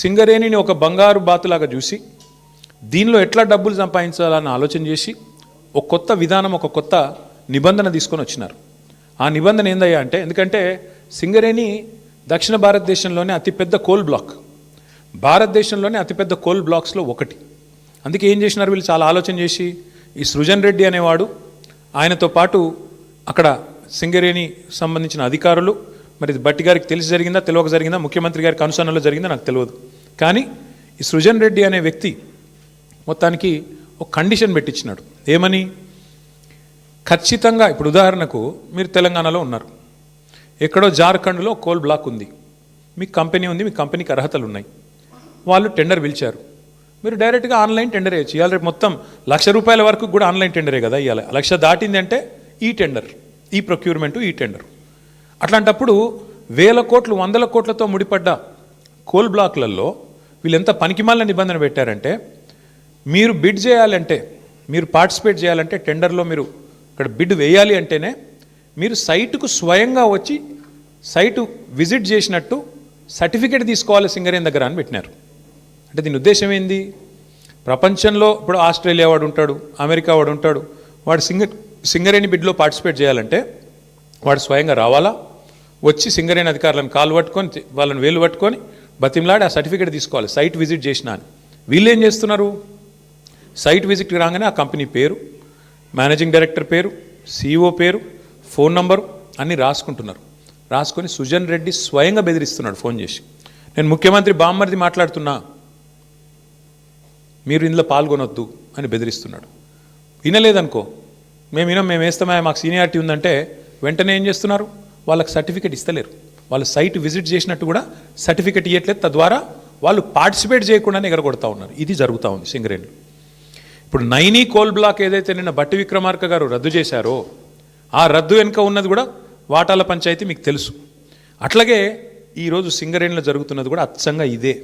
సింగరేణిని ఒక బంగారు బాతులాగా చూసి దీనిలో ఎట్లా డబ్బులు సంపాదించాలని ఆలోచన చేసి ఒక కొత్త విధానం, ఒక కొత్త నిబంధన తీసుకొని వచ్చినారు. ఆ నిబంధన ఏందయ్యా అంటే, ఎందుకంటే సింగరేణి దక్షిణ భారతదేశంలోనే అతిపెద్ద కోల్ బ్లాక్, భారతదేశంలోనే అతిపెద్ద కోల్ బ్లాక్స్లో ఒకటి. అందుకే ఏం చేసినారు వీళ్ళు, చాలా ఆలోచన చేసి ఈ సృజన్ రెడ్డి అనేవాడు, ఆయనతో పాటు అక్కడ సింగరేణి సంబంధించిన అధికారులు, మరి బట్టి గారికి తెలిసి జరిగిందా తెలియక జరిగిందా, ముఖ్యమంత్రి గారికి అనుసరణలో జరిగిందా నాకు తెలియదు, కానీ ఈ సృజన్ రెడ్డి అనే వ్యక్తి మొత్తానికి ఒక కండిషన్ పెట్టించినాడు. ఏమని? ఖచ్చితంగా ఇప్పుడు ఉదాహరణకు మీరు తెలంగాణలో ఉన్నారు, ఎక్కడో జార్ఖండ్లో కోల్ బ్లాక్ ఉంది, మీకు కంపెనీ ఉంది, మీ కంపెనీకి అర్హతలు ఉన్నాయి, వాళ్ళు టెండర్ పిలిచారు, మీరు డైరెక్ట్గా ఆన్లైన్ టెండర్ వేయచ్చు. ఇవాళ రేపు మొత్తం ₹1,00,000 వరకు కూడా ఆన్లైన్ టెండరే కదా ఇవాళ. 1,00,000 దాటింది అంటే ఈ టెండర్, ఈ ప్రొక్యూర్మెంటు, ఈ టెండర్. అట్లాంటప్పుడు 1,000 కోట్లు 100 కోట్లతో ముడిపడ్డ కోల్ బ్లాక్లలో వీళ్ళు ఎంత పనికిమాలిన నిబంధన పెట్టారంటే, మీరు బిడ్ చేయాలంటే, మీరు పార్టిసిపేట్ చేయాలంటే టెండర్లో మీరు ఇక్కడ బిడ్ వేయాలి అంటేనే మీరు సైటుకు స్వయంగా వచ్చి సైటు విజిట్ చేసినట్టు సర్టిఫికేట్ తీసుకోవాలి సింగరేణి దగ్గర అని పెట్టినారు. అంటే దీని ఉద్దేశం ఏంది? ప్రపంచంలో ఇప్పుడు ఆస్ట్రేలియా వాడు ఉంటాడు, అమెరికా వాడు ఉంటాడు, వాడు సింగరేణి బిడ్లో పార్టిసిపేట్ చేయాలంటే వాడు స్వయంగా రావాలా, వచ్చి సింగరేణి అధికారులను కాలు పట్టుకొని వాళ్ళని వేలు పట్టుకొని బతిమలాడి ఆ సర్టిఫికేట్ తీసుకోవాలి సైట్ విజిట్ చేసినా అని. వీళ్ళు ఏం చేస్తున్నారు, సైట్ విజిట్ రాగానే ఆ కంపెనీ పేరు, మేనేజింగ్ డైరెక్టర్ పేరు, CEO పేరు, ఫోన్ నంబరు అన్నీ రాసుకుంటున్నారు. రాసుకొని సుజన్ రెడ్డి స్వయంగా బెదిరిస్తున్నాడు ఫోన్ చేసి, నేను ముఖ్యమంత్రి బామ్మర్ది మాట్లాడుతున్నా, మీరు ఇందులో పాల్గొనొద్దు అని బెదిరిస్తున్నాడు. వినలేదనుకో, మేము వేస్తామా, మాకు సీనియారిటీ ఉందంటే వెంటనే ఏం చేస్తున్నారు, వాళ్ళకి సర్టిఫికేట్ ఇస్తలేరు, వాళ్ళు సైట్ విజిట్ చేసినట్టు కూడా సర్టిఫికేట్ ఇవ్వట్లేదు, తద్వారా వాళ్ళు పార్టిసిపేట్ చేయకుండానే ఎగరగొడతా ఉన్నారు. ఇది జరుగుతూ ఉంది సింగరేణిలో. ఇప్పుడు నైనీ కోల్ బ్లాక్ ఏదైతే నిన్న బట్టి విక్రమార్క గారు రద్దు చేశారో, ఆ రద్దు వెనుక ఉన్నది కూడా వాటాల పంచాయతీ మీకు తెలుసు. అట్లాగే ఈరోజు సింగరేణిలో జరుగుతున్నది కూడా అచ్చంగా ఇదే.